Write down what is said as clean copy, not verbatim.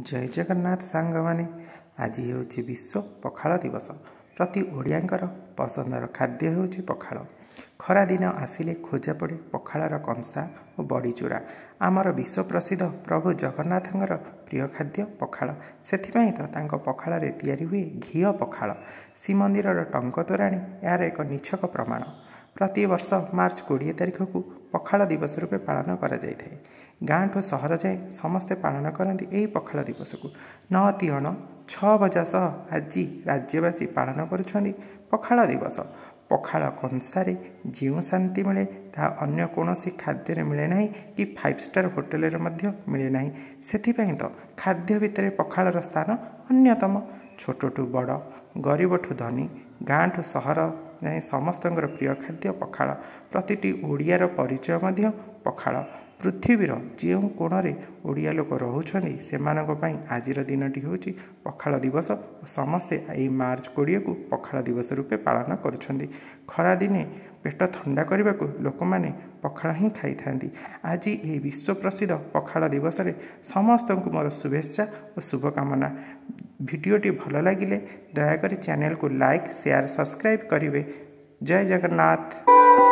जय जगन्नाथ सांग मैंने आज हूँ विश्व पखाल दिवस। प्रति ओडियांकर पसंदर खाद्य हूँ पखाल। खरा दिन आसिले खोजा पड़े पखालर कंसा और बड़ी चूरा। आमर विश्व प्रसिद्ध प्रभु जगन्नाथंकर प्रिय खाद्य पखाल। सेथिपाई तो तांको पखाल तैयारी हुए घी पखाल। श्रीमंदिर टंक तोराणी यार एक निछक प्रमाण। प्रति वर्ष मार्च 20 तारिख को पखाल दिवस रूपे पालन करा जाय थाए। गाँ ठू सहर जाए समस्ते पालन करती यही पखाल दिवस को। 9 तीयण 6 बजा सह आज राज्यवासी पालन करुछंदी पखाल दिवस। पखाल कंसारे जो शांति मिले ता अन्य कौनसी खाद्य मिले ना कि 5 स्टार होटेल मिले ना। सेथिपाई तो खाद्य भितर पखालर स्थान अन्यतम। छोटू बड़ गरीब ठू धनी गाँ ठू सहर जाए समस्त प्रिय खाद्य पखाल। प्रतिटी ओडियार परिचय मध्य पखाल। पृथ्वीर जो कोणे ओडिया लोक रोचंदी सेमानंकों आज दिनटी हूँ पखाल दिवस। समस्ते यही मार्च 20 को पखाल दिवस रूपे पालन करुछंदी। खरा दिने पेट थंडा करने को लोक मैंने पखाल ही खाई थांती। आज ये विश्व प्रसिद्ध पखाल दिवस रे समस्त को मोर शुभेच्छा और शुभकामना। वीडियोटी भल लगिले दयाकोरी चैनल को लाइक शेयर सब्सक्राइब करेंगे। जय जगन्नाथ।